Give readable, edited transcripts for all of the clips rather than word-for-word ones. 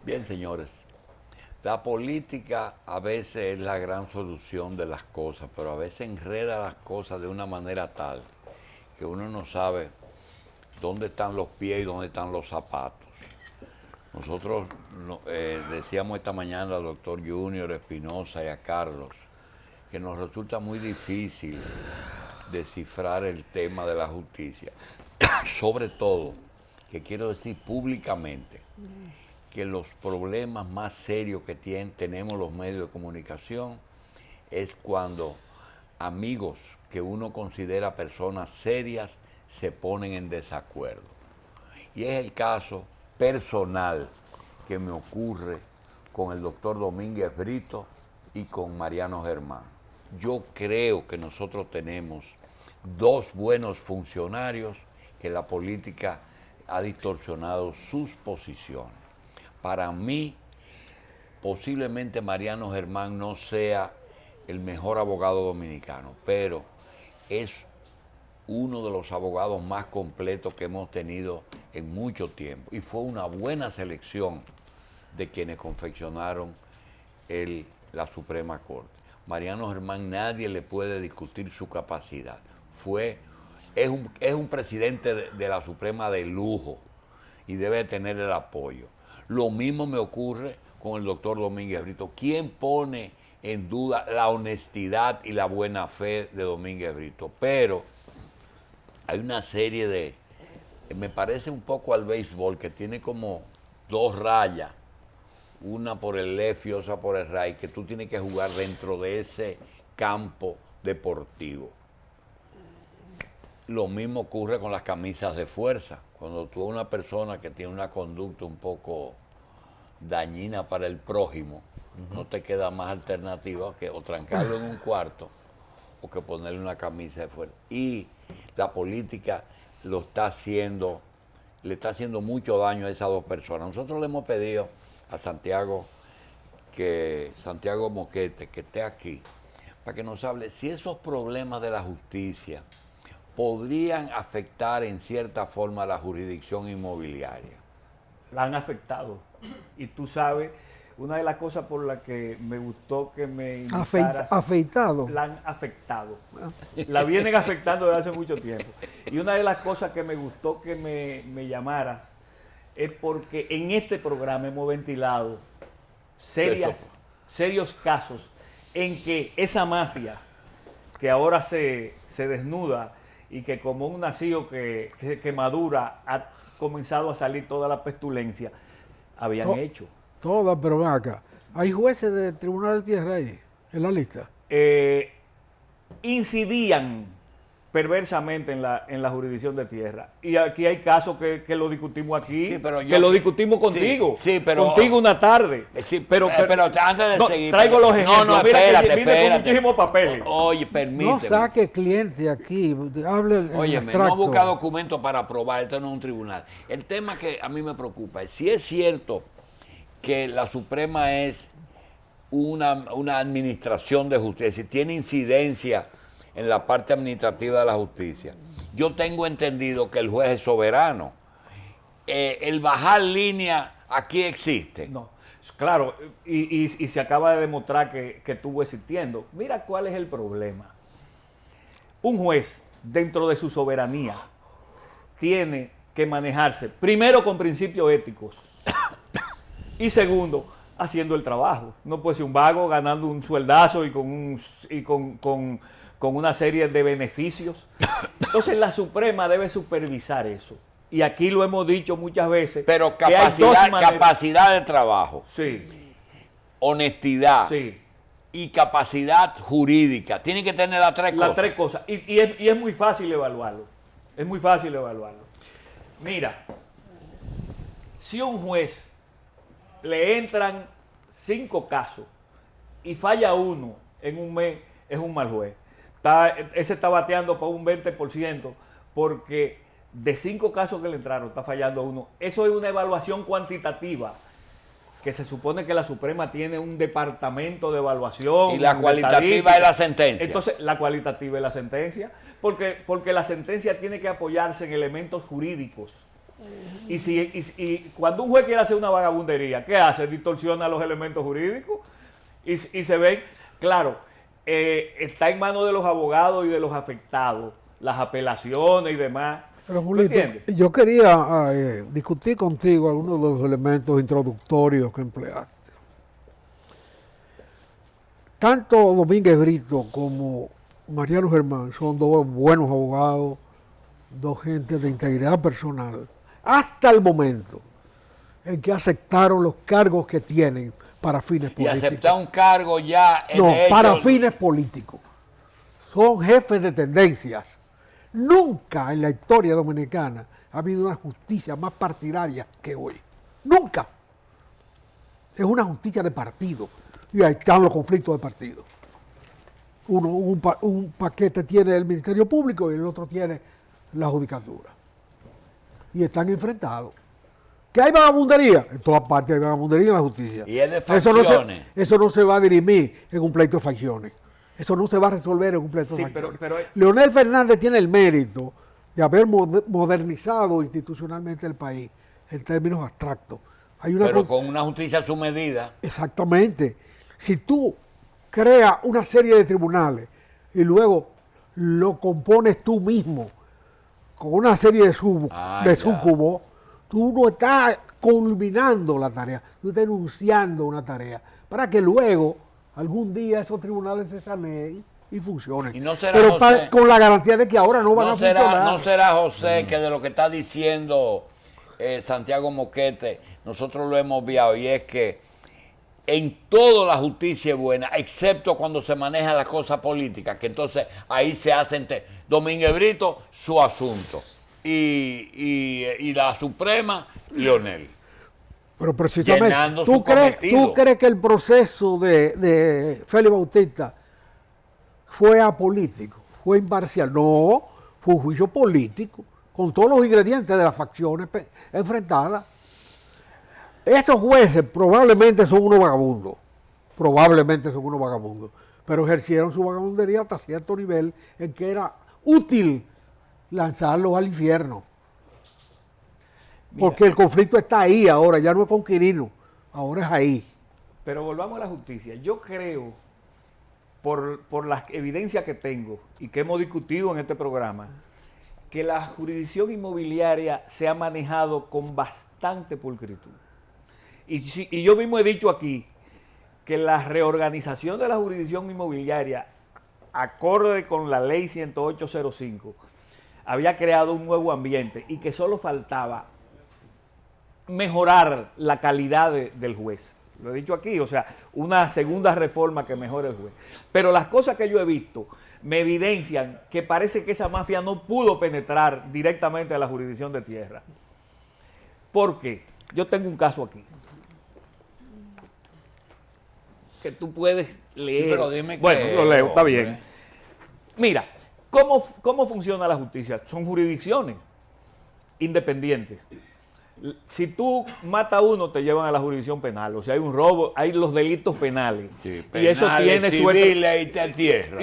Bien, señores, la política a veces es la gran solución de las cosas, pero a veces enreda las cosas de una manera tal que uno no sabe dónde están los pies y dónde están los zapatos. Nosotros decíamos esta mañana al doctor Junior Espinosa y a Carlos que nos resulta muy difícil descifrar el tema de la justicia. Sobre todo, que quiero decir públicamente, que los problemas más serios que tenemos los medios de comunicación es cuando amigos que uno considera personas serias se ponen en desacuerdo. Y es el caso personal que me ocurre con el doctor Domínguez Brito y con Mariano Germán. Yo creo que nosotros tenemos dos buenos funcionarios que la política ha distorsionado sus posiciones. Para mí, posiblemente Mariano Germán no sea el mejor abogado dominicano, pero es uno de los abogados más completos que hemos tenido en mucho tiempo. Y fue una buena selección de quienes confeccionaron la Suprema Corte. Mariano Germán, nadie le puede discutir su capacidad. Es un presidente de la Suprema de lujo y debe tener el apoyo. Lo mismo me ocurre con el doctor Domínguez Brito. ¿Quién pone en duda la honestidad y la buena fe de Domínguez Brito? Pero hay una serie me parece un poco al béisbol, que tiene como dos rayas, una por el left y otra por el right, que tú tienes que jugar dentro de ese campo deportivo. Lo mismo ocurre con las camisas de fuerza. Cuando tú eres una persona que tiene una conducta un poco dañina para el prójimo, no te queda más alternativa que o trancarlo en un cuarto o que ponerle una camisa de fuerza. Y la política le está haciendo mucho daño a esas dos personas. Nosotros le hemos pedido a Santiago Moquete, que esté aquí, para que nos hable si esos problemas de la justicia podrían afectar en cierta forma a la jurisdicción inmobiliaria. La han afectado. Y tú sabes, una de las cosas por las que me gustó que me invitaras... Afeitado. La han afectado. La vienen afectando desde hace mucho tiempo. Y una de las cosas que me gustó que me llamaras es porque en este programa hemos ventilado serios casos en que esa mafia que ahora se desnuda y que como un nacido que madura ha comenzado a salir toda la pestulencia, habían hecho. Todas, pero ven acá. ¿Hay jueces del Tribunal de Tierra ahí, en la lista? Incidían perversamente en la jurisdicción de tierra. Y aquí hay casos que lo discutimos aquí, sí, pero que lo discutimos contigo. Sí, pero, contigo una tarde. Sí, pero antes de seguir... Traigo los ejemplos. No, mira espérate, que vine con muchísimos papeles. Oye, permíteme. No saque cliente aquí, hable Oye, en no busca documentos para aprobar, esto no es un tribunal. El tema que a mí me preocupa es si es cierto que la Suprema es una administración de justicia, si tiene incidencia en la parte administrativa de la justicia. Yo tengo entendido que el juez es soberano. El bajar línea aquí existe. No, claro, y se acaba de demostrar que estuvo existiendo. Mira cuál es el problema. Un juez, dentro de su soberanía, tiene que manejarse, primero, con principios éticos, y segundo, haciendo el trabajo. No puede ser un vago ganando un sueldazo y con una serie de beneficios. Entonces la Suprema debe supervisar eso. Y aquí lo hemos dicho muchas veces. Pero capacidad de trabajo, sí, honestidad, sí, y capacidad jurídica. Tiene que tener las tres cosas. Las tres cosas. Y es muy fácil evaluarlo. Es muy fácil evaluarlo. Mira, si un juez le entran 5 casos y falla uno en un mes, es un mal juez. Ese está bateando para un 20% porque de 5 casos que le entraron está fallando uno. Eso es una evaluación cuantitativa que se supone que la Suprema tiene un departamento de evaluación. Y la cualitativa es la sentencia. Entonces, la cualitativa es la sentencia, porque la sentencia tiene que apoyarse en elementos jurídicos. Y cuando un juez quiere hacer una vagabundería, ¿qué hace? Distorsiona los elementos jurídicos y se ven, claro, está en manos de los abogados y de los afectados, las apelaciones y demás. Pero, ¿Tú Julito, entiendes? yo quería discutir contigo algunos de los elementos introductorios que empleaste. Tanto Domínguez Brito como Mariano Germán son dos buenos abogados, dos gentes de integridad personal, hasta el momento en que aceptaron los cargos que tienen para fines Y políticos. aceptar un cargo ya No, de hecho, para fines políticos. Son jefes de tendencias. Nunca en la historia dominicana ha habido una justicia más partidaria que hoy. Nunca. Es una justicia de partido. Y ahí están los conflictos de partido. Un paquete tiene el Ministerio Público y el otro tiene la Judicatura. Y están enfrentados. ¿Que hay vagabundería? En todas partes hay vagabundería en la justicia. Y es de Eso facciones. eso no se va a dirimir en un pleito de facciones. Eso no se va a resolver en un pleito de Sí, facciones. pero Leonel Fernández tiene el mérito de haber modernizado institucionalmente el país en términos abstractos. Hay una pero con- con una justicia a su medida. Exactamente. Si tú creas una serie de tribunales y luego lo compones tú mismo con una serie de Ya. sucubos, tú no estás culminando la tarea, tú estás enunciando una tarea para que luego algún día esos tribunales se saneen y funcionen. Y no será, pero José, con la garantía de que ahora no van a No funcionar. será José, que de lo que está diciendo Santiago Moquete, nosotros lo hemos visto, y es que en toda la justicia es buena, excepto cuando se maneja la cosa política, que entonces ahí se hacen Domínguez Brito, su asunto, y la Suprema, Leonel. Pero precisamente, Llenando ¿tú su cometido. ¿tú crees que el proceso de Félix Bautista fue apolítico, fue imparcial? No, fue un juicio político, con todos los ingredientes de las facciones enfrentadas. Esos jueces probablemente son unos vagabundos, pero ejercieron su vagabundería hasta cierto nivel en que era útil lanzarlos al infierno. Porque el conflicto está ahí ahora, ya no es con Quirino, ahora es ahí. Pero volvamos a la justicia. Yo creo, por las evidencias que tengo y que hemos discutido en este programa, que la jurisdicción inmobiliaria se ha manejado con bastante pulcritud. Y yo mismo he dicho aquí que la reorganización de la jurisdicción inmobiliaria, acorde con la ley 10805, había creado un nuevo ambiente y que solo faltaba mejorar la calidad del juez. Lo he dicho aquí, o sea, una segunda reforma que mejore el juez. Pero las cosas que yo he visto me evidencian que parece que esa mafia no pudo penetrar directamente a la jurisdicción de tierra. ¿Por qué? Yo tengo un caso aquí que tú puedes leer. Sí, pero dime bueno, que, lo leo, está hombre. bien. Mira, ¿cómo funciona la justicia? Son jurisdicciones independientes. Si tú matas a uno, te llevan a la jurisdicción penal. O sea, hay un robo, hay los delitos penales. Sí, y eso tiene su... civiles y de tierra.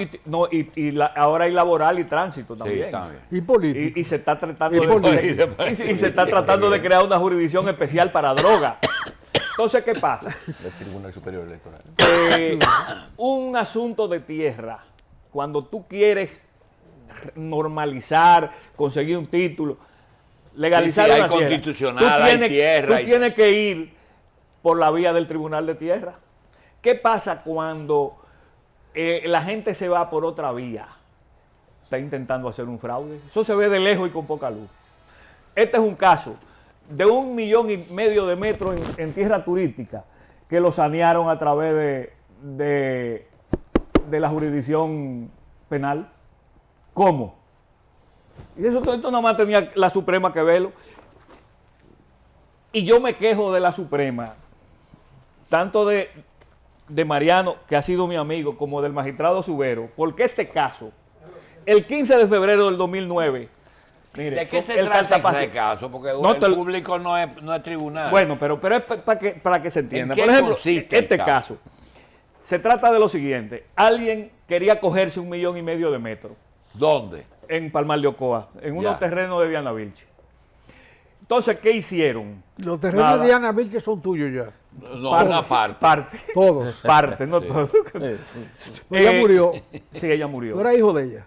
Ahora hay laboral y tránsito también. también. Y político. Y se está tratando Y se está tratando de crear una jurisdicción especial para droga. Entonces, ¿qué pasa? El Tribunal Superior Electoral. Un asunto de tierra, cuando tú quieres normalizar, conseguir un título, legalizar Sí, sí, hay una tierra, constitucional, hay tierra, tú tienes que ir por la vía del Tribunal de Tierra. ¿Qué pasa cuando la gente se va por otra vía? Está intentando hacer un fraude. Eso se ve de lejos y con poca luz. Este es un caso de 1,5 millones de metros en tierra turística que lo sanearon a través de la jurisdicción penal. ¿Cómo? Y esto nada más tenía la Suprema que verlo. Y yo me quejo de la Suprema, tanto de Mariano, que ha sido mi amigo, como del magistrado Subero, porque este caso, el 15 de febrero del 2009, mire, ¿De qué se el trata cartapacio- ese caso? Porque No te el lo- público no es tribunal. Bueno, pero es para que se entienda. ¿En qué Por ejemplo, consiste el este caso? caso, se trata de lo siguiente. Alguien quería cogerse 1,5 millones de metros ¿Dónde? en Palmar de Ocoa, en unos Ya. terrenos de Diana Vilche. Entonces, ¿qué hicieron? Los terrenos Nada. de Diana Vilches son tuyos ya. No, una parte. Parte. Todos. Parte, no todo. Ella murió. Sí, ella murió. Tú eras hijo de ella.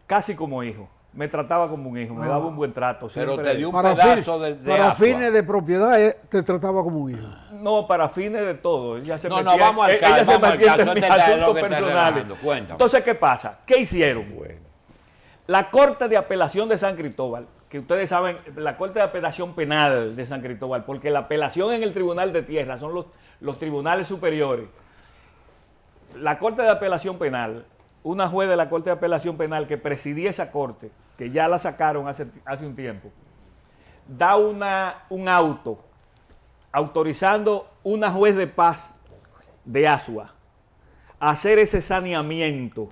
Casi como hijo. Me trataba como un hijo, me daba un buen trato. Pero siempre- te dio un Para, pedazo de para Asua. fines de propiedad, te trataba como un hijo. No, para fines de todo. Ella se No, metía- vamos al ella caso, se vamos al metía caso. en mis Este es lo asuntos que está personales. relajando. Cuéntame. Entonces, ¿qué pasa? ¿Qué hicieron? Bueno. La Corte de Apelación de San Cristóbal, que ustedes saben, la Corte de Apelación Penal de San Cristóbal, porque la apelación en el Tribunal de Tierra son los tribunales superiores. La Corte de Apelación Penal, una juez de la Corte de Apelación Penal que presidía esa corte, que ya la sacaron hace un tiempo, da un auto autorizando una juez de paz de Asua a hacer ese saneamiento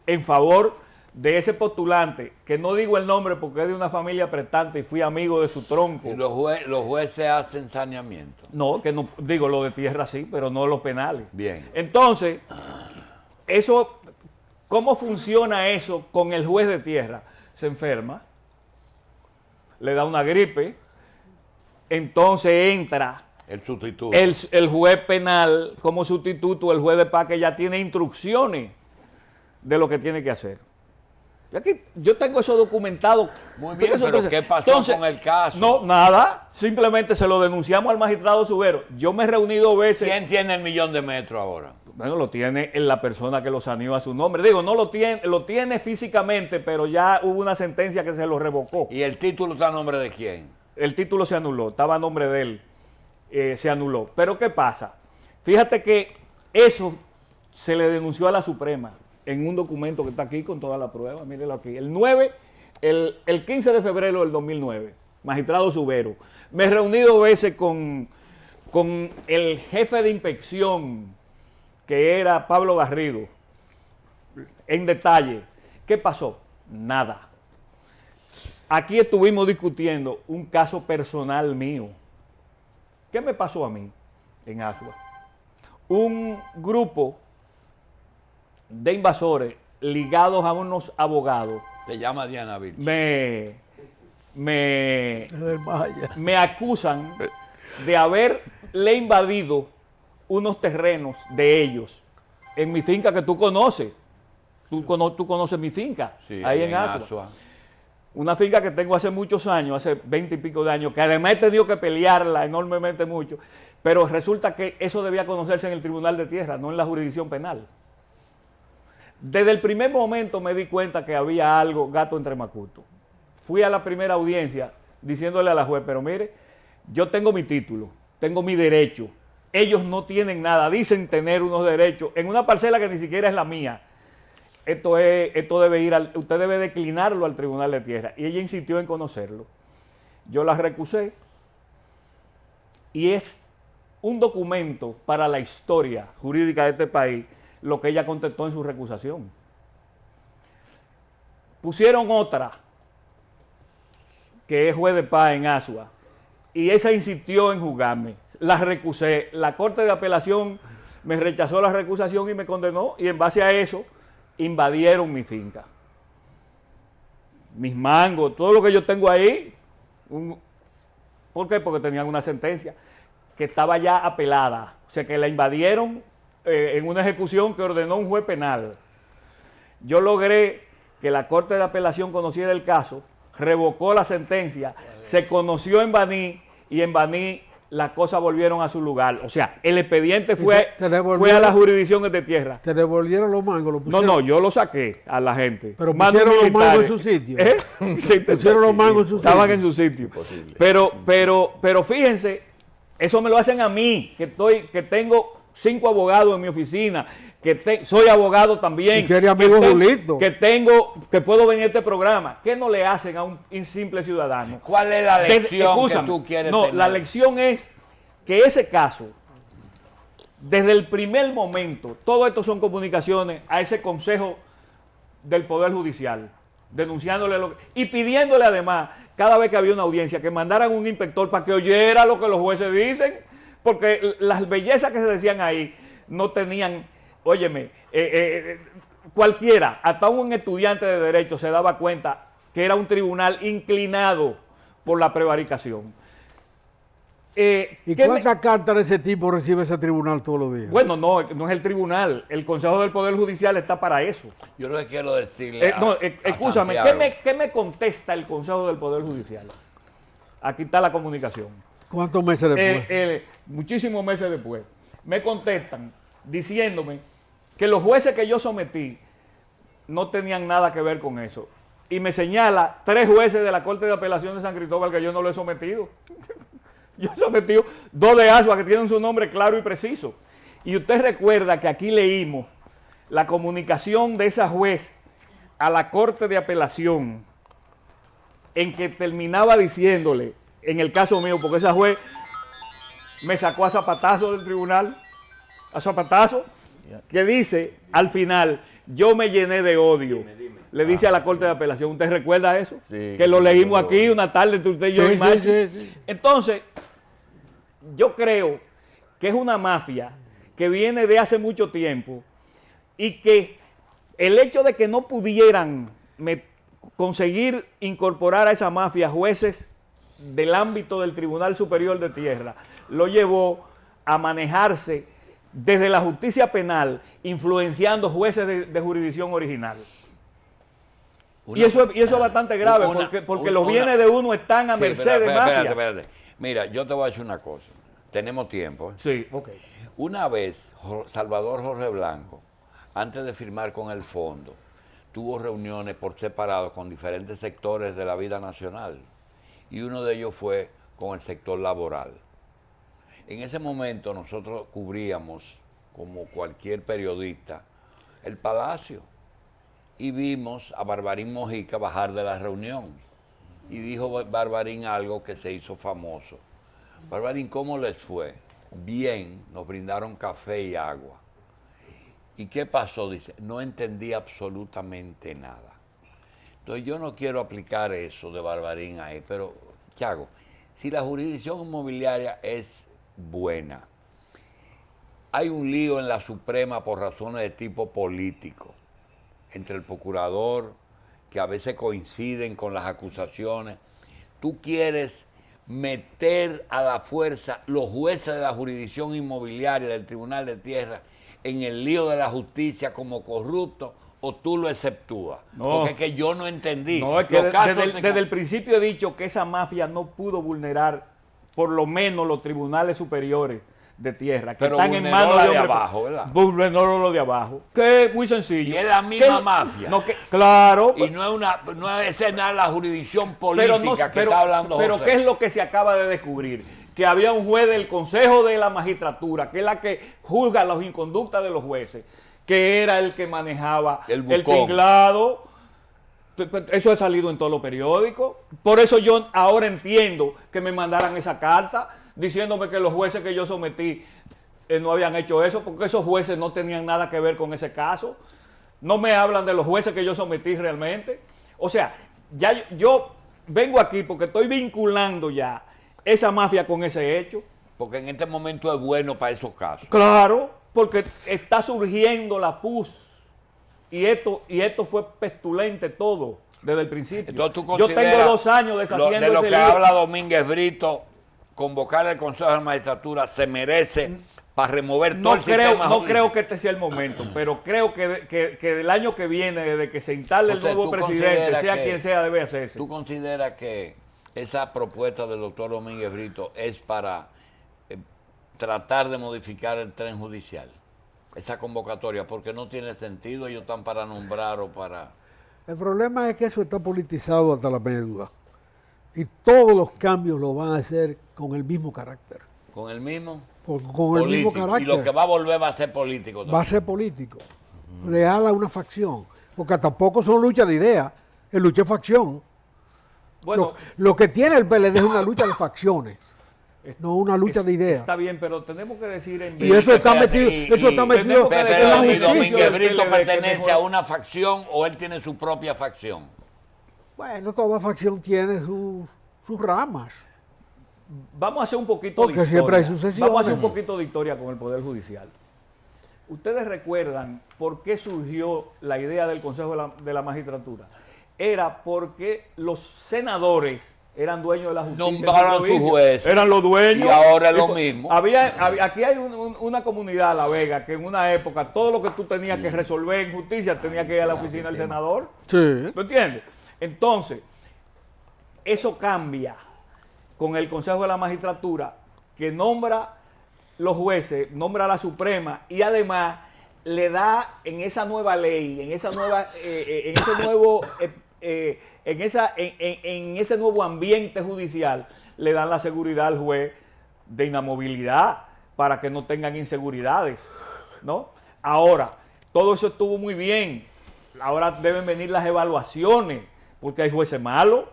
en favor de ese postulante, que no digo el nombre porque es de una familia prestante y fui amigo de su tronco. Y los jueces hacen saneamiento. No, que no digo lo de tierra sí, pero no los penales. Bien. Entonces, eso, ¿cómo funciona eso con el juez de tierra? Se enferma, le da una gripe, entonces entra El sustituto. el juez penal como sustituto, el juez de paz que ya tiene instrucciones de lo que tiene que hacer. Y aquí yo tengo eso documentado. Muy bien, Eso, pero ¿qué pasó con el caso? No, nada. Simplemente se lo denunciamos al magistrado Subero. Yo me he reunido veces. ¿Quién tiene el 1.000.000 de metros ahora? Bueno, lo tiene en la persona que lo saneó a su nombre. Digo, no lo tiene físicamente, pero ya hubo una sentencia que se lo revocó. ¿Y el título está a nombre de quién? El título se anuló, estaba a nombre de él, se anuló. Pero ¿qué pasa? Fíjate que eso se le denunció a la Suprema en un documento que está aquí con toda la prueba, mírenlo aquí. El 15 de febrero del 2009, magistrado Subero. Me he reunido veces con el jefe de inspección, que era Pablo Garrido, en detalle. ¿Qué pasó? Nada. Aquí estuvimos discutiendo un caso personal mío. ¿Qué me pasó a mí en Asua? Un grupo de invasores ligados a unos abogados Se llama Diana Vilches. Del Maya. me acusan de haberle invadido unos terrenos de ellos en mi finca que tú conoces. Tú conoces mi finca, Sí, ahí en Asua. Asua. Una finca que tengo hace muchos años, hace 20 y pico de años, que además he tenido que pelearla enormemente mucho, pero resulta que eso debía conocerse en el Tribunal de Tierra, no en la jurisdicción penal. Desde el primer momento me di cuenta que había algo gato entre macuto. Fui a la primera audiencia diciéndole a la juez, pero mire, yo tengo mi título, tengo mi derecho, ellos no tienen nada, dicen tener unos derechos en una parcela que ni siquiera es la mía. Esto debe usted debe declinarlo al Tribunal de Tierra. Y ella insistió en conocerlo. Yo la recusé y es un documento para la historia jurídica de este país lo que ella contestó en su recusación. Pusieron otra, que es juez de paz en Asua, y esa insistió en juzgarme. La recusé. La Corte de Apelación me rechazó la recusación y me condenó, y en base a eso invadieron mi finca. Mis mangos, todo lo que yo tengo ahí. ¿Por qué? Porque tenían una sentencia que estaba ya apelada. O sea, que la invadieron en una ejecución que ordenó un juez penal. Yo logré que la Corte de Apelación conociera el caso, revocó la sentencia, se conoció en Baní y en Baní las cosas volvieron a su lugar. O sea, el expediente fue a las jurisdicciones de tierra. Te devolvieron los mangos. Lo No, pusieron, no, yo lo saqué a la gente. Pero Mandos pusieron los mangos en militares. su sitio. Sí, Pusieron los mangos en su estaban sitio. en su sitio. Pero fíjense, eso me lo hacen a mí, que tengo 5 abogados en mi oficina, soy abogado también. Y que eres amigo que Julito. que puedo venir a este programa. ¿Qué no le hacen a un simple ciudadano? ¿Cuál es la lección que Escúchame, tú quieres no, tener? la lección es que ese caso, desde el primer momento, todo esto son comunicaciones a ese Consejo del Poder Judicial, denunciándole y pidiéndole además, cada vez que había una audiencia, que mandaran un inspector para que oyera lo que los jueces dicen, porque las bellezas que se decían ahí no tenían, óyeme, cualquiera, hasta un estudiante de Derecho se daba cuenta que era un tribunal inclinado por la prevaricación. ¿Y cuántas cartas de ese tipo recibe ese tribunal todos los días? Bueno, no es el tribunal. El Consejo del Poder Judicial está para eso. Yo lo que quiero decirle Escúchame, Santiago. ¿qué me contesta el Consejo del Poder Judicial? Aquí está la comunicación. ¿Cuántos meses después? Muchísimos meses después. Me contestan diciéndome que los jueces que yo sometí no tenían nada que ver con eso. Y me señala 3 jueces de la Corte de Apelación de San Cristóbal que yo no lo he sometido. Yo he sometido 2 de Asua que tienen su nombre claro y preciso. Y usted recuerda que aquí leímos la comunicación de esa juez a la Corte de Apelación, en que terminaba diciéndole, en el caso mío, porque esa juez me sacó a zapatazo del tribunal, a zapatazo, que dice al final, yo me llené de odio. Le dice a la Corte de Apelación, ¿usted recuerda eso? Sí, que lo leímos aquí una tarde entre usted y yo. Sí. Entonces, yo creo que es una mafia que viene de hace mucho tiempo y que el hecho de que no pudieran conseguir incorporar a esa mafia jueces del ámbito del Tribunal Superior de Tierra lo llevó a manejarse desde la justicia penal, influenciando jueces de jurisdicción original. Y eso es bastante grave, porque los bienes de uno están a merced de mafias. Espérate. Mira, yo te voy a decir una cosa. Tenemos tiempo. Sí, ok. Una vez, Salvador Jorge Blanco, antes de firmar con el fondo, tuvo reuniones por separado con diferentes sectores de la vida nacional. Y uno de ellos fue con el sector laboral. En ese momento nosotros cubríamos, como cualquier periodista, el Palacio. Y vimos a Barbarín Mojica bajar de la reunión. Y dijo Barbarín algo que se hizo famoso. Barbarín, ¿cómo les fue? Bien, nos brindaron café y agua. ¿Y qué pasó? Dice, no entendí absolutamente nada. Entonces yo no quiero aplicar eso de Barbarín ahí, pero ¿qué hago? Si la jurisdicción inmobiliaria es buena, hay un lío en la Suprema por razones de tipo político, entre el procurador, que a veces coinciden con las acusaciones. Tú quieres meter a la fuerza los jueces de la jurisdicción inmobiliaria del Tribunal de Tierra en el lío de la justicia como corruptos, o tú lo exceptúas. No. Porque es que yo no entendí. No, es que desde el principio he dicho que esa mafia no pudo vulnerar por lo menos los tribunales superiores de tierra, que pero están en manos la de de hombres, abajo, ¿verdad? Vulneró lo de abajo. Que es muy sencillo. Y es la misma mafia. Claro. Y no es nada la jurisdicción política que está hablando Pero José. ¿qué es lo que se acaba de descubrir? Que había un juez del Consejo de la Magistratura, que es la que juzga las inconductas de los jueces, que era el que manejaba el tinglado. Eso ha salido en todos los periódicos. Por eso yo ahora entiendo que me mandaran esa carta diciéndome que los jueces que yo sometí no habían hecho eso, porque esos jueces no tenían nada que ver con ese caso. No me hablan de los jueces que yo sometí realmente. O sea, ya yo vengo aquí porque estoy vinculando ya esa mafia con ese hecho. Porque en este momento es bueno para esos casos. Claro, porque está surgiendo la PUS. Y esto fue pestulente todo desde el principio. Entonces, ¿tú yo tengo 2 años deshaciendo de lo ese que lío. habla Domínguez Brito, convocar al Consejo de la Magistratura se merece para remover todo el sistema. No creo que este sea el momento, pero creo que el año que viene, desde que se instale el nuevo presidente, sea quien sea, debe hacerse. ¿Tú consideras que esa propuesta del doctor Domínguez Brito es para tratar de modificar el tren judicial? Esa convocatoria, porque no tiene sentido, ellos están para nombrar o para... El problema es que eso está politizado hasta la médula. Y todos los cambios lo van a hacer con el mismo carácter. ¿Con el mismo? Con el mismo carácter. Y lo que va a volver va a ser político también. Va a ser político. Leal a una facción. Porque tampoco son luchas de ideas, es lucha de facción. Bueno, lo que tiene el PLD es una lucha de facciones. No una lucha de ideas. Está bien, pero tenemos que decir en Y eso está metido, ¿Y Domínguez Brito pertenece a una facción o él tiene su propia facción? Bueno, toda facción tiene sus ramas. Vamos a hacer un poquito Porque de historia. siempre hay sucesiones. Vamos a hacer un poquito de historia con el Poder Judicial. ¿Ustedes recuerdan por qué surgió la idea del Consejo de la Magistratura? Era porque los senadores eran dueños de la justicia. Nombraron sus jueces. Eran los dueños. Y ahora es lo mismo. Aquí hay una comunidad, La Vega, que en una época todo lo que tú tenías que resolver en justicia tenía que ir a la oficina del senador. Sí. ¿Lo entiendes? Entonces, eso cambia con el Consejo de la Magistratura, que nombra los jueces, nombra a la Suprema y además le da en esa nueva ley, en esa nueva, en ese nuevo, en ese nuevo ambiente judicial, le dan la seguridad al juez de inamovilidad para que no tengan inseguridades, ¿no? Ahora, todo eso estuvo muy bien. Ahora deben venir las evaluaciones, porque hay jueces malos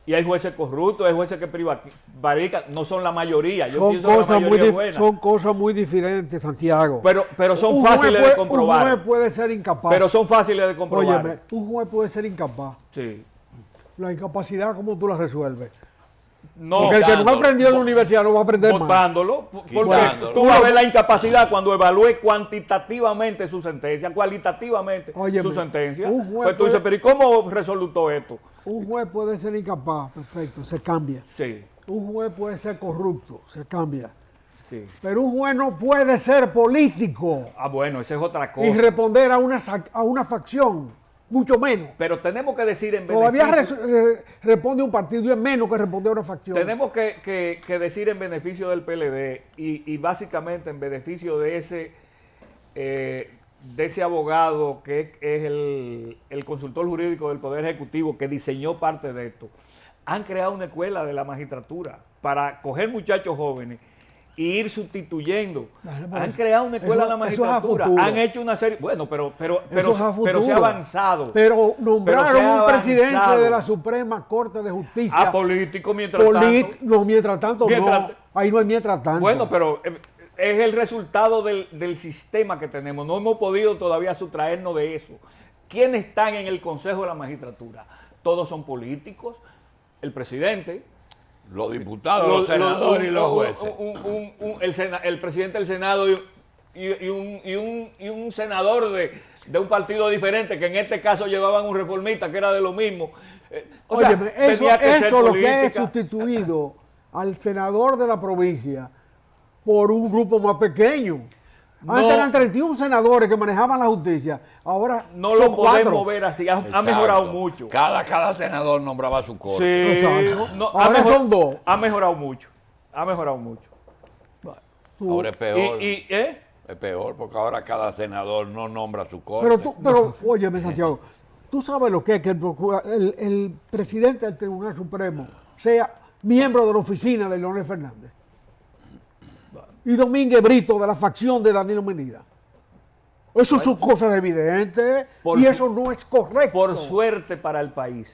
y hay jueces corruptos, hay jueces que prevarican, no son la mayoría. Yo pienso que la mayoría es buena. Son cosas muy diferentes, Santiago. Pero son fáciles de comprobar. Un juez puede ser incapaz. Pero son fáciles de comprobar. Óyeme, un juez puede ser incapaz. Sí. La incapacidad, ¿cómo tú la resuelves? No, porque el que no aprendió en la universidad no va a aprender más. Votándolo. Porque Quitándolo. tú vas a ver la incapacidad cuando evalúes cuantitativamente su sentencia, cualitativamente Óyeme, su sentencia. un juez Pues tú dices, pero ¿y cómo resolutó esto? Un juez puede ser incapaz, perfecto, se cambia. Sí, Un juez puede ser corrupto, se cambia. sí. Pero un juez no puede ser político Ah, bueno, esa es otra cosa. y responder a una facción, mucho menos. Pero tenemos que decir en Todavía beneficio... responde un partido y es menos que responde a una facción. Tenemos que decir en beneficio del PLD y básicamente en beneficio de ese abogado que es el consultor jurídico del Poder Ejecutivo que diseñó parte de esto. Han creado una escuela de la magistratura para coger muchachos jóvenes e ir sustituyendo. Han creado una escuela de la magistratura. Han hecho una serie... Bueno, pero se ha avanzado. Pero nombraron se ha un presidente avanzado. de la Suprema Corte de Justicia. Político mientras tanto. No, mientras tanto no. Ahí no hay mientras tanto. Bueno, pero es el resultado del sistema que tenemos. No hemos podido todavía sustraernos de eso. ¿Quiénes están en el Consejo de la Magistratura? Todos son políticos. El presidente, Los diputados, los senadores y los jueces. el presidente del Senado y un senador de un partido diferente, que en este caso llevaban un reformista que era de lo mismo. Óyeme, tenía que ser eso lo que política. es sustituido al senador de la provincia por un grupo más pequeño. Antes eran 31 senadores que manejaban la justicia, ahora No son lo podemos 4. ver así, ha Exacto. mejorado mucho. Cada senador nombraba su corte. Sí, Exacto. Ahora son 2. Ha mejorado mucho. Ha mejorado mucho. Ahora es peor. ¿Eh? Es peor porque ahora cada senador no nombra su corte. Pero óyeme, Santiago, tú sabes lo que es que el presidente del Tribunal Supremo sea miembro de la oficina de Leonel Fernández y Domínguez Brito de la facción de Danilo Medina. Eso son cosas evidentes y eso no es correcto. Por suerte para el país.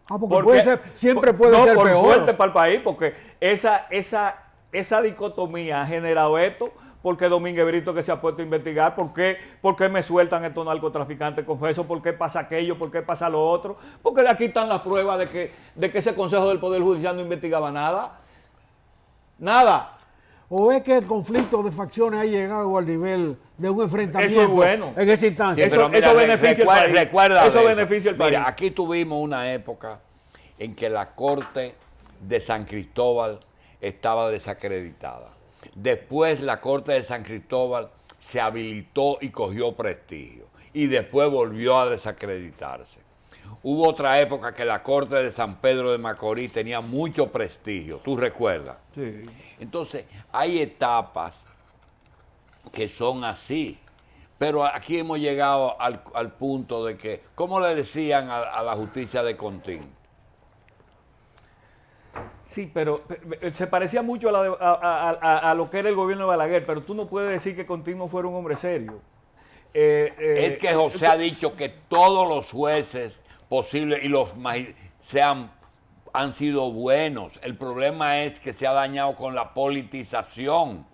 Porque siempre puede ser por peor. suerte para el país, porque esa dicotomía ha generado esto, porque Domínguez Brito que se ha puesto a investigar, ¿por qué me sueltan estos narcotraficantes confesos? ¿Por qué pasa aquello? ¿Por qué pasa lo otro? Porque de aquí están las pruebas de que ese Consejo del Poder Judicial no investigaba nada. Nada. ¿O es que el conflicto de facciones ha llegado al nivel de un enfrentamiento Eso es bueno. en esa instancia? Eso beneficia al país. Recuerda Eso de beneficia al país. Mira, aquí tuvimos una época en que la Corte de San Cristóbal estaba desacreditada. Después la Corte de San Cristóbal se habilitó y cogió prestigio. Y después volvió a desacreditarse. Hubo otra época que la Corte de San Pedro de Macorís tenía mucho prestigio. ¿Tú recuerdas? Sí. Entonces, hay etapas que son así. Pero aquí hemos llegado al punto de que, ¿cómo le decían a la justicia de Contín? Sí, pero se parecía mucho a lo que era el gobierno de Balaguer, pero tú no puedes decir que Contín no fuera un hombre serio. Es que José ha dicho que todos los jueces posibles y los han sido buenos. El problema es que se ha dañado con la politización.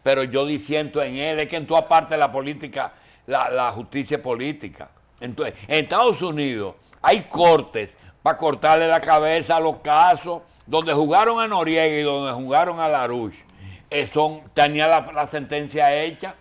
Pero yo disiento en él, es que en toda parte de la política, la justicia es política. Entonces, en Estados Unidos hay cortes para cortarle la cabeza a los casos donde jugaron a Noriega y donde jugaron a Larouche. Tenía la sentencia hecha.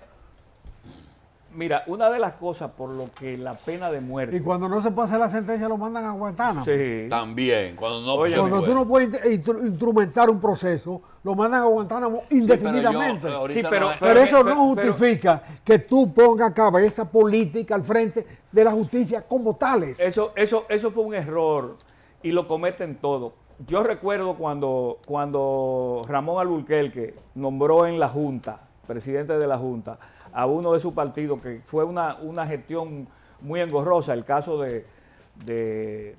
Mira, una de las cosas por lo que la pena de muerte... Y cuando no se pasa la sentencia lo mandan a Guantánamo. Sí. También, cuando no Oye, Cuando tú no puedes instrumentar un proceso, lo mandan a Guantánamo indefinidamente. ahorita Pero eso no justifica que tú pongas cabeza política al frente de la justicia como tales. Eso fue un error y lo cometen todos. Yo recuerdo cuando Ramón Alburquerque nombró en la Junta, presidente de la Junta, a uno de su partido, que fue una gestión muy engorrosa, el caso de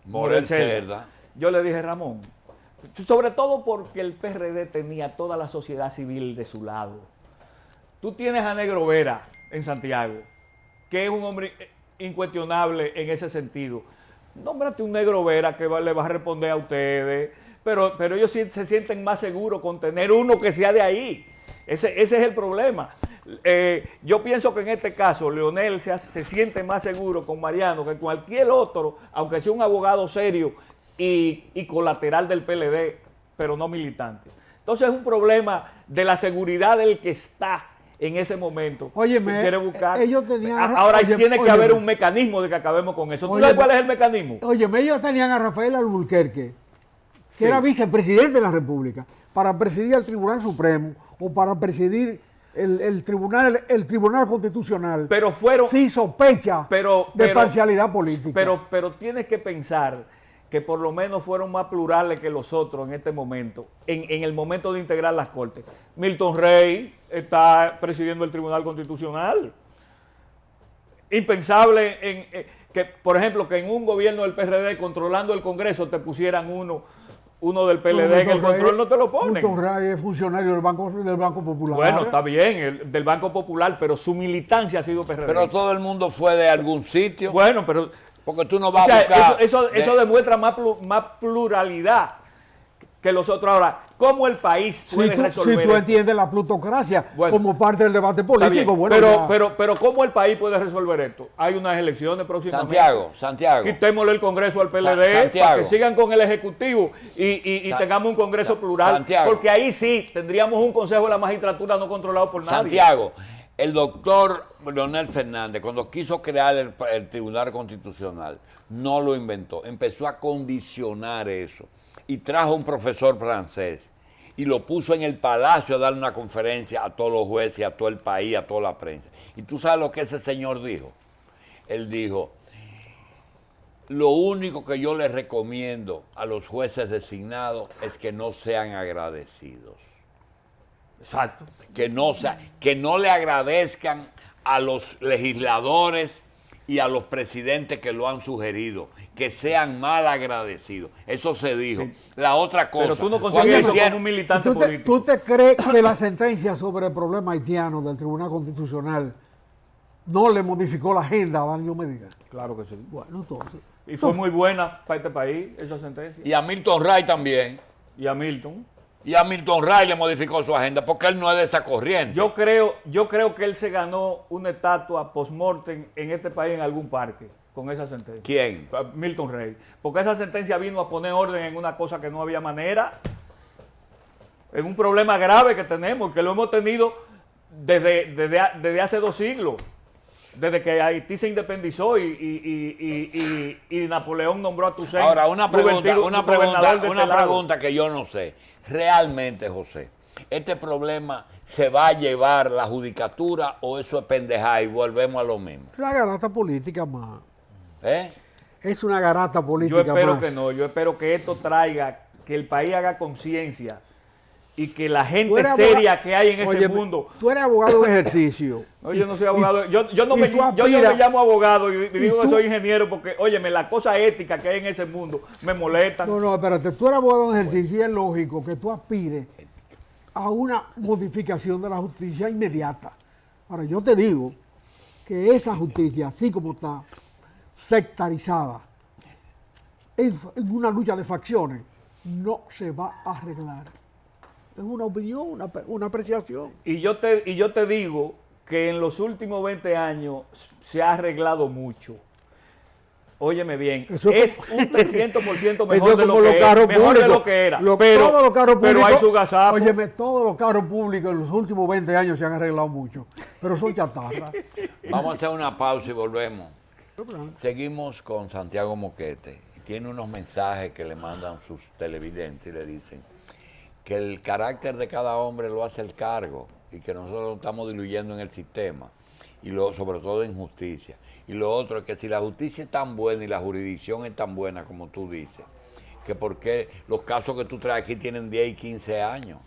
Morel Cerda. Yo le dije, Ramón, sobre todo porque el PRD tenía toda la sociedad civil de su lado. Tú tienes a Negro Vera en Santiago, que es un hombre incuestionable en ese sentido. Nómbrate un Negro Vera que le va a responder a ustedes, pero ellos se sienten más seguros con tener uno que sea de ahí. Ese es el problema. Yo pienso que en este caso Leonel se siente más seguro con Mariano que cualquier otro, aunque sea un abogado serio y colateral del PLD, pero no militante. Entonces es un problema de la seguridad del que está en ese momento. Óyeme, que quiere buscar. ellos tenían... Ahora tiene que haber un mecanismo de que acabemos con eso. ¿Tú sabes cuál es el mecanismo? Óyeme, ellos tenían a Rafael Alburquerque, que era vicepresidente de la República, para presidir el Tribunal Supremo o para presidir el Tribunal Constitucional, pero fueron, sí sospecha de parcialidad política. Pero tienes que pensar que por lo menos fueron más plurales que los otros en este momento, en el momento de integrar las Cortes. Milton Rey está presidiendo el Tribunal Constitucional. Impensable que, por ejemplo, que en un gobierno del PRD controlando el Congreso te pusieran uno del PLD en el control, no te lo ponen. Milton Rey es funcionario del Banco Popular. Bueno, está bien, del Banco Popular, pero su militancia ha sido PRD. Pero todo el mundo fue de algún sitio. Bueno, pero... Porque tú no vas a buscar... Eso demuestra más pluralidad que los otros. Ahora, ¿cómo el país puede resolver Si tú entiendes la plutocracia como parte del debate político, pero ¿cómo el país puede resolver esto? Hay unas elecciones próximamente. Santiago. Quitémosle el Congreso al PLD para que sigan con el Ejecutivo y tengamos un Congreso plural. Santiago. Porque ahí sí tendríamos un Consejo de la Magistratura no controlado por nadie. Santiago, el doctor Leonel Fernández, cuando quiso crear el Tribunal Constitucional, no lo inventó. Empezó a condicionar eso. Y trajo un profesor francés y lo puso en el palacio a dar una conferencia a todos los jueces, a todo el país, a toda la prensa. ¿Y tú sabes lo que ese señor dijo? Él dijo, lo único que yo les recomiendo a los jueces designados es que no sean agradecidos. Exacto. Que no le agradezcan a los legisladores y a los presidentes que lo han sugerido, que sean mal agradecidos. Eso se dijo. Sí. La otra cosa... Pero tú no consigues eso como un militante político. ¿Tú te crees que la sentencia sobre el problema haitiano del Tribunal Constitucional no le modificó la agenda a Danilo Medina? Claro que sí. Bueno, entonces... Y fue muy buena para este país esa sentencia. Y a Milton Ray también. Y a Milton. Y a Milton Ray le modificó su agenda porque él no es de esa corriente. Yo creo que él se ganó una estatua post-mortem en este país en algún parque con esa sentencia. ¿Quién? Milton Rey. Porque esa sentencia vino a poner orden en una cosa que no había manera. En un problema grave que tenemos, que lo hemos tenido desde hace 2 siglos. Desde que Haití se independizó y Napoleón nombró a Toussaint. Ahora, una pregunta que yo no sé. Realmente, José, ¿este problema se va a llevar la judicatura o eso es pendejada y volvemos a lo mismo? Es una garata política más. ¿Eh? Es una garata política más. Yo espero que no. Yo espero que esto traiga, que el país haga conciencia y que la gente seria que hay en ese mundo... Tú eres abogado de ejercicio. No, yo no soy abogado. Yo no me llamo abogado y digo que soy ingeniero porque, óyeme, la cosa ética que hay en ese mundo me molesta. No, espérate. Tú eres abogado de ejercicio y es lógico que tú aspires a una modificación de la justicia inmediata. Ahora, yo te digo que esa justicia, así como está sectarizada, en una lucha de facciones, no se va a arreglar. Es una opinión, una apreciación. Y yo te digo que en los últimos 20 años se ha arreglado mucho. Óyeme bien, Eso es un 300% mejor, eso de lo, como los que carros mejor de públicos. lo que era. Todos los carros pero públicos, hay su gazapo. Óyeme, todos los carros públicos en los últimos 20 años se han arreglado mucho, pero son chatarras. Vamos a hacer una pausa y volvemos. Seguimos con Santiago Moquete. Tiene unos mensajes que le mandan sus televidentes y le dicen que el carácter de cada hombre lo hace el cargo y que nosotros lo estamos diluyendo en el sistema y sobre todo en justicia. Y lo otro es que si la justicia es tan buena y la jurisdicción es tan buena como tú dices, que por qué los casos que tú traes aquí tienen 10 y 15 años.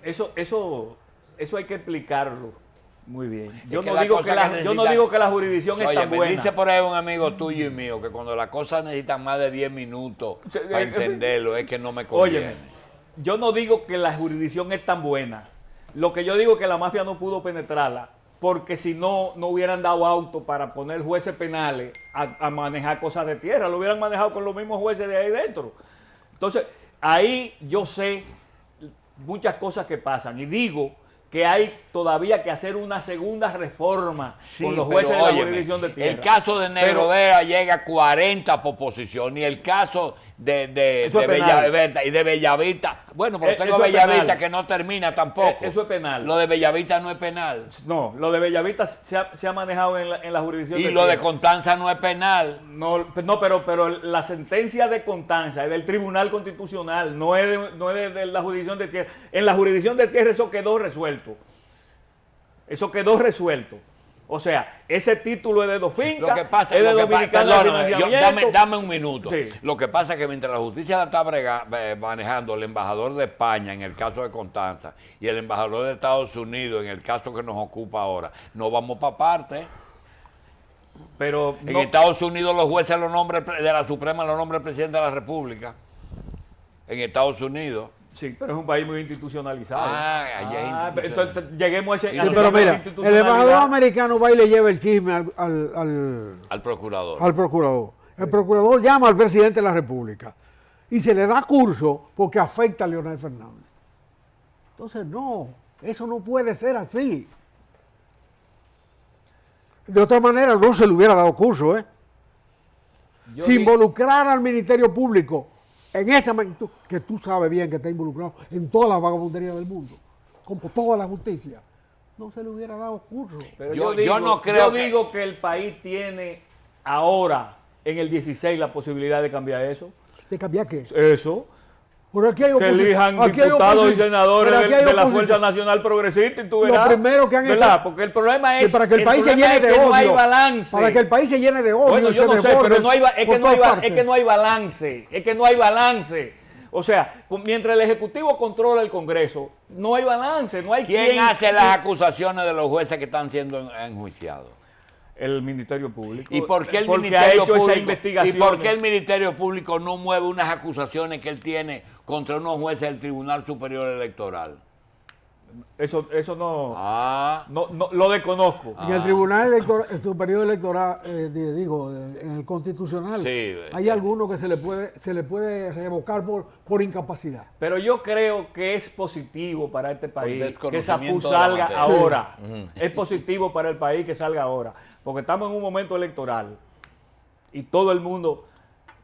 Eso hay que explicarlo muy bien. Yo que no la digo cosa que que yo no necesita- digo que la jurisdicción es Oye, tan me buena. dice por ahí un amigo tuyo y mío que cuando las cosas necesitan más de 10 minutos para entenderlo es que no me conviene. Óyeme, yo no digo que la jurisdicción es tan buena. Lo que yo digo es que la mafia no pudo penetrarla porque si no, no hubieran dado auto para poner jueces penales a manejar cosas de tierra. Lo hubieran manejado con los mismos jueces de ahí dentro. Entonces, ahí yo sé muchas cosas que pasan y digo que hay todavía que hacer una segunda reforma con los jueces de la jurisdicción de tierra. El caso de Negro Vera llega a 40 por posición y el caso de Eso es penal. Bellavista y de Bellavista, bueno, pero tengo Eso es Bellavista penal. que no termina tampoco. Eso es penal. Lo de Bellavista no es penal. No, lo de Bellavista se ha manejado en la jurisdicción Y de lo de tierra. Constanza no es penal. No, pero la sentencia de Constanza es del Tribunal Constitucional, no es de la jurisdicción de tierra. En la jurisdicción de tierra eso quedó resuelto. Eso quedó resuelto. O sea, ese título es de dos fincas, Lo que pasa es de lo que Dominicana de perdóname, Financiamiento. dame un minuto. Sí. Lo que pasa es que mientras la justicia la está manejando el embajador de España en el caso de Constanza y el embajador de Estados Unidos en el caso que nos ocupa ahora, no vamos para parte. Pero En no- Estados Unidos los jueces los nombra de la Suprema los nombra el presidente de la República. En Estados Unidos. sí, pero es un país muy institucionalizado. Ah, allá es institucional. entonces lleguemos a ese Sí, Sí, ese pero nivel de mira, el institucionalidad. embajador americano va y le lleva el chisme al Al procurador. procurador. El procurador llama al presidente de la República y se le da curso porque afecta a Leonel Fernández. Entonces, no, eso no puede ser así. De otra manera, no se le hubiera dado curso, ¿eh? Yo Si digo- involucrar al Ministerio Público en esa magnitud, que tú sabes bien que está involucrado en toda la vagabundería del mundo, como toda la justicia, no se le hubiera dado curso. Pero Yo no creo que- digo que el país tiene ahora, en el 16, la posibilidad de cambiar eso. ¿De cambiar qué? Eso. Pero aquí hay Que elijan aquí hay diputados y oposición. senadores Pero aquí hay de la oposición. Fuerza Nacional Progresista y tú Lo verás. primero que han ¿verdad? hecho- Porque el problema Que es para que el país se problema llene es de que odio. no hay balance. Para que el país se llene de odio. Bueno, y yo se no sé, desborde pero no hay, es, por que no hay, todas es partes. que no hay balance. Es que no hay balance. O sea, mientras el Ejecutivo controla el Congreso, no hay balance, no hay ¿Quién hace las acusaciones de los jueces que están siendo enjuiciados? El Ministerio Público. ¿Y por qué el Porque Ministerio ha hecho esa Público? ¿Y investigación. por qué el Ministerio Público no mueve unas acusaciones que él tiene contra unos jueces del Tribunal Superior Electoral? Eso no, Ah, no lo desconozco. En el Tribunal el Superior Electoral, en el Constitucional, Sí, hay algunos que se le puede revocar por incapacidad. Pero yo creo que es positivo para este país que SAPU desconocimiento de la salga materia. ahora. Sí. Es positivo para el país que salga ahora. Porque estamos en un momento electoral y todo el mundo,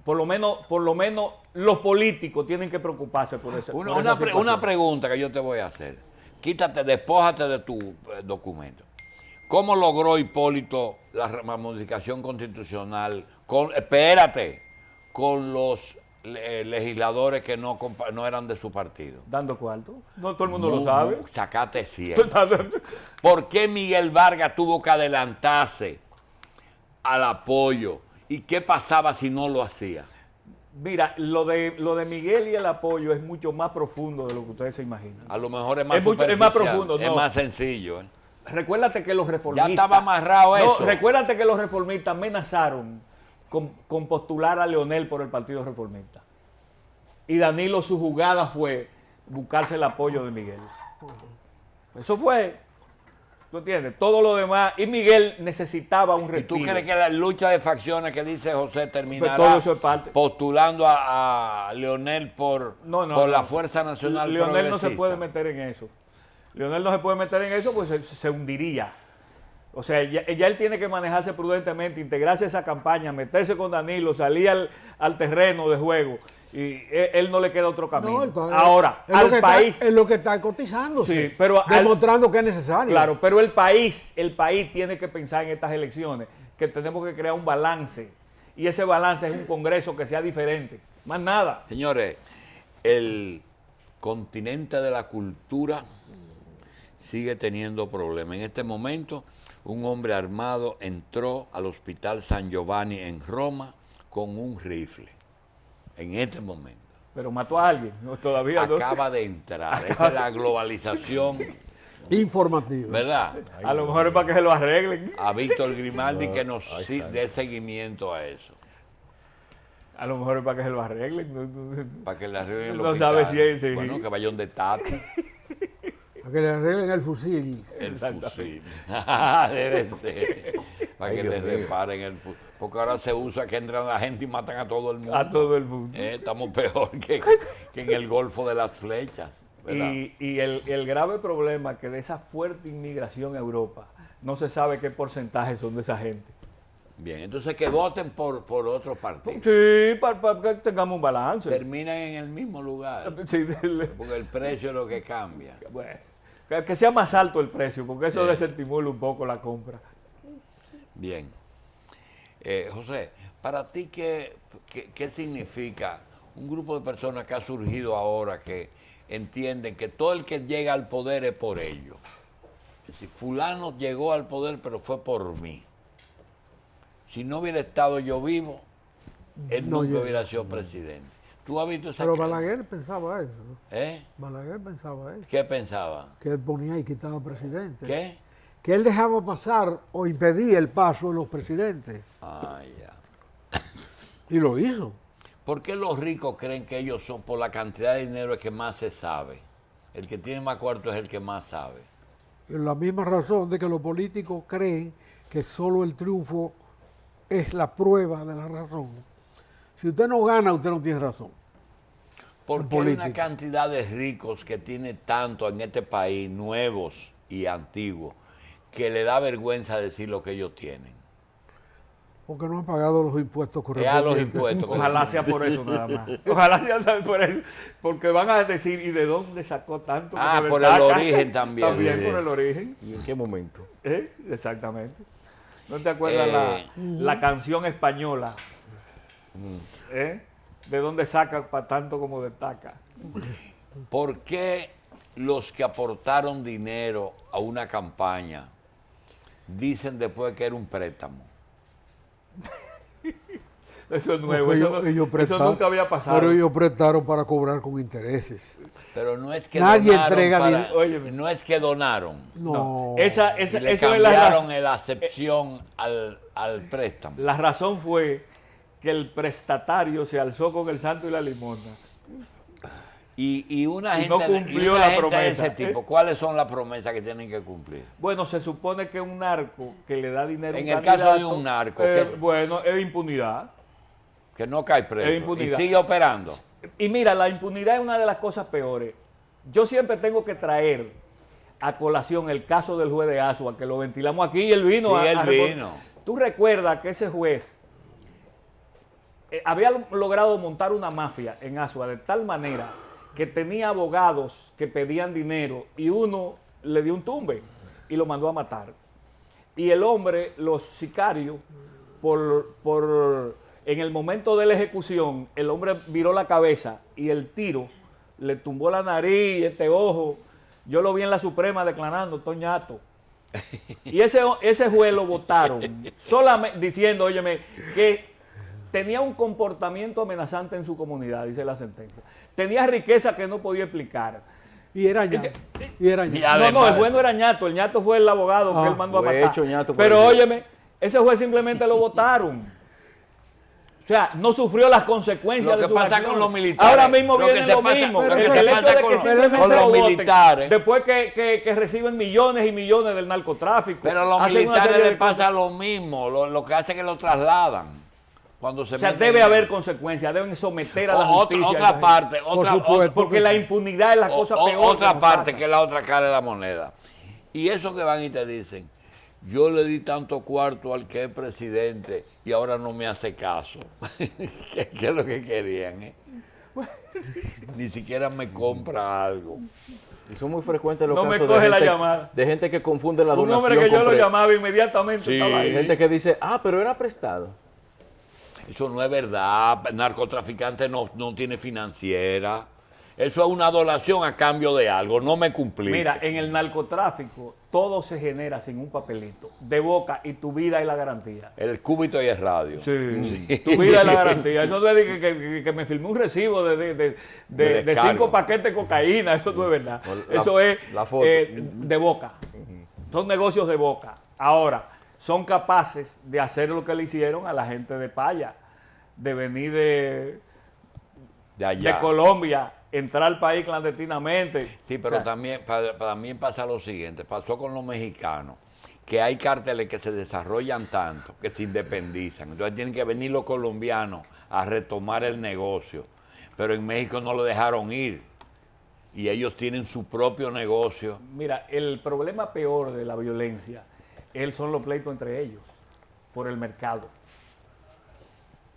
por lo menos los políticos tienen que preocuparse por eso. una pregunta que yo te voy a hacer. Despójate de tu documento. ¿Cómo logró Hipólito la modificación constitucional con los legisladores que no eran de su partido? Dando cuarto. No todo el mundo lo sabe. Sacate 100. ¿Por qué Miguel Vargas tuvo que adelantarse al apoyo? ¿Y qué pasaba si no lo hacía? Mira, lo de Miguel y el apoyo es mucho más profundo de lo que ustedes se imaginan. A lo mejor es más Es más superficial, profundo, es no. más sencillo. Recuérdate que los reformistas... Ya estaba amarrado No, eso. recuérdate que los reformistas amenazaron con postular a Leonel por el Partido Reformista. Y Danilo, su jugada fue buscarse el apoyo de Miguel. Eso fue. ¿Tú entiendes? Todo lo demás. Y Miguel necesitaba un ¿Y retiro. tú crees que la lucha de facciones que dice José terminará Todo eso es parte. postulando a Leonel por la Fuerza Nacional Leonel no se Progresista? puede meter en eso. Leonel no se puede meter en eso, pues se hundiría. O sea, ya él tiene que manejarse prudentemente, integrarse a esa campaña, meterse con Danilo, salir al terreno de juego. Y él no le queda otro camino. entonces, ahora, al país... Es lo que está cotizándose, Sí, pero demostrando que es necesario. Claro, pero el país tiene que pensar en estas elecciones, que tenemos que crear un balance. Y ese balance es un Congreso que sea diferente. Más nada. Señores, el continente de la cultura sigue teniendo problemas. En este momento, un hombre armado entró al Hospital San Giovanni en Roma con un rifle. En este momento. Pero mató a alguien, no, todavía no. Acaba de entrar. Esa es la globalización, Informativo. ¿verdad? A lo mejor es para que se lo arreglen. A Víctor Grimaldi que nos dé seguimiento a eso. A lo mejor es para que se lo arreglen. Para que le arreglen No los sabe hospitales. si es- Bueno, que vaya donde Tati. Para que le arreglen el fusil. El fusil. Debe ser. Para que le reparen el fusil. Porque ahora se usa que entran la gente y matan a todo el mundo. A todo el mundo. Estamos peor que en el Golfo de las Flechas. ¿Verdad? Y el grave problema que de esa fuerte inmigración a Europa, no se sabe qué porcentaje son de esa gente. Bien, entonces que voten por otros partidos. Sí, para que tengamos un balance. Terminan en el mismo lugar. Sí, Porque el precio es lo que cambia. bueno, que sea más alto el precio, porque eso desestimula un poco la compra. Bien. José, para ti, ¿qué significa un grupo de personas que ha surgido ahora que entienden que todo el que llega al poder es por ellos? Es decir, fulano llegó al poder, pero fue por mí. Si no hubiera estado yo vivo, él No nunca llega. hubiera sido presidente. ¿Tú has visto esa Pero cara? Balaguer pensaba eso. ¿no? ¿Eh? Balaguer pensaba eso. ¿Qué pensaba? Que él ponía y quitaba presidente. ¿Qué? Que él dejaba pasar o impedía el paso de los presidentes. Ah, ya. Y lo hizo. ¿Por qué los ricos creen que ellos son, por la cantidad de dinero, el que más se sabe? El que tiene más cuarto es el que más sabe. Y la misma razón de que los políticos creen que solo el triunfo es la prueba de la razón. Si usted no gana, usted no tiene razón. Porque hay una política. cantidad de ricos que tiene tanto en este país, nuevos y antiguos, que le da vergüenza decir lo que ellos tienen. Porque no han pagado los impuestos Es a correspondientes. los impuestos. Ojalá sea por eso nada más. Ojalá sea por eso. Porque van a decir, ¿y de dónde sacó tanto? Ah, Porque por le el saca. origen también. También por el origen. ¿Y en qué momento? Exactamente. ¿No te acuerdas la canción española? ¿De dónde saca para tanto como destaca? ¿Por qué los que aportaron dinero a una campaña dicen después que era un préstamo? Eso es nuevo, Porque eso, ellos eso prestaron, nunca había pasado. Pero ellos prestaron para cobrar con intereses. Pero no es que Nadie donaron entrega para- dinero. Óyeme. no es que donaron. No. Esa, Y le eso es la cambiaron razón. la acepción al préstamo. La razón fue que el prestatario se alzó con el santo y la limosna. Y una Y gente, no cumplió la de promesa. ese tipo, ¿cuáles son las promesas que tienen que cumplir? Bueno, se supone que un narco que le da dinero a En un el caso de candidato, un narco, ¿qué? bueno, es impunidad. Que no cae preso Es y impunidad. sigue operando. Y mira, la impunidad es una de las cosas peores. Yo siempre tengo que traer a colación el caso del juez de Asua, que lo ventilamos aquí y él vino. Sí, él vino. Tú recuerdas que ese juez había logrado montar una mafia en Asua de tal manera que tenía abogados que pedían dinero y uno le dio un tumbe y lo mandó a matar. Y el hombre, los sicarios, en el momento de la ejecución, el hombre viró la cabeza y el tiro le tumbó la nariz, este ojo. Yo lo vi en la Suprema declarando, Toñato. Y ese juez lo votaron, solamente diciendo, óyeme, que tenía un comportamiento amenazante en su comunidad, dice la sentencia. Tenía riqueza que no podía explicar. Y era ñato. Y era ñato. Ya. No, Además, el juez no era ñato, el ñato fue el abogado que él mandó a fue matar. hecho ñato por Pero el juez. óyeme, ese juez simplemente lo votaron. O sea, no sufrió las consecuencias Lo de que sus pasa acciones. con los militares, Ahora mismo lo que viene se lo pasa- mismo. lo que El se hecho pasa de con que los- simplemente con los lo voten, militares. después que reciben millones y millones del narcotráfico. Pero a los hacen una militares serie de les pasa cosas. lo mismo, lo que hace es que lo trasladan. Cuando se O sea, meten debe en- haber consecuencias, deben someter a la justicia. otra a esa parte, gente. otra, supuesto. Porque la impunidad es la cosa peor. que otra nos parte pasa. que es la otra cara de la moneda. Y eso que van y te dicen, yo le di tanto cuarto al que es presidente y ahora no me hace caso. ¿Qué es lo que querían? Ni siquiera me compra algo. Y son muy frecuentes los No me casos coge la gente, llamada. de gente que confunde la Un donación hombre que yo con lo pre- llamaba inmediatamente Sí. estaba Hay ahí. gente que dice, pero era prestado. Eso no es verdad. El narcotraficante no tiene financiera. Eso es una donación a cambio de algo. No me cumplí. Mira, en el narcotráfico todo se genera sin un papelito, de boca, y tu vida es la garantía. El cúbito y el radio. Sí, tu vida es la garantía. Eso no es de que me firmé un recibo de descargo. 5 paquetes de cocaína, eso no es verdad. La- Eso es la foto. de boca. Son negocios de boca. Ahora, son capaces de hacer lo que le hicieron a la gente de Paya, de venir de allá. Colombia, entrar al país clandestinamente. Sí, pero O sea, también pasa lo siguiente. Pasó con los mexicanos, que hay cárteles que se desarrollan tanto, que se independizan. Entonces tienen que venir los colombianos a retomar el negocio. Pero en México no lo dejaron ir. Y ellos tienen su propio negocio. Mira, el problema peor de la violencia son los pleitos entre ellos, por el mercado.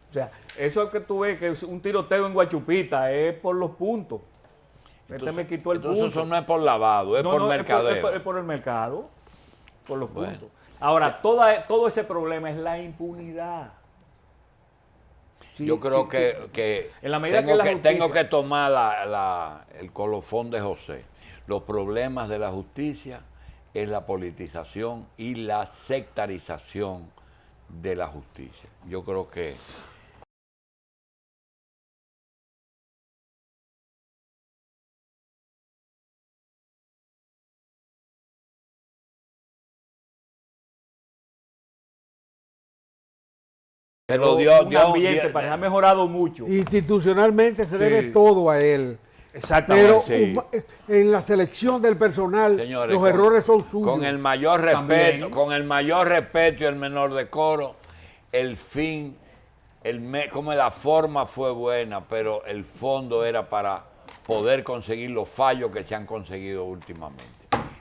O sea, eso es que tú ves que es un tiroteo en Guachupita, es por los puntos. Este me quitó el entonces punto. eso no es por lavado, es No, por no, mercadeo. es por el mercado, por los Bueno. puntos. Ahora, todo ese problema es la impunidad. Sí, Yo creo sí, que En la medida tengo que la que, justicia- tengo que tomar el colofón de José. Los problemas de la justicia es la politización y la sectarización de la justicia. Yo creo que se lo dio, un ambiente, ha mejorado mucho. Institucionalmente se debe Sí. todo a él. Exactamente. Pero sí. En la selección del personal, señores, los errores son suyos. con el mayor También. respeto, con el mayor respeto y el menor decoro, el fin, como la forma fue buena, pero el fondo era para poder conseguir los fallos que se han conseguido últimamente.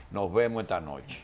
Nos vemos esta noche.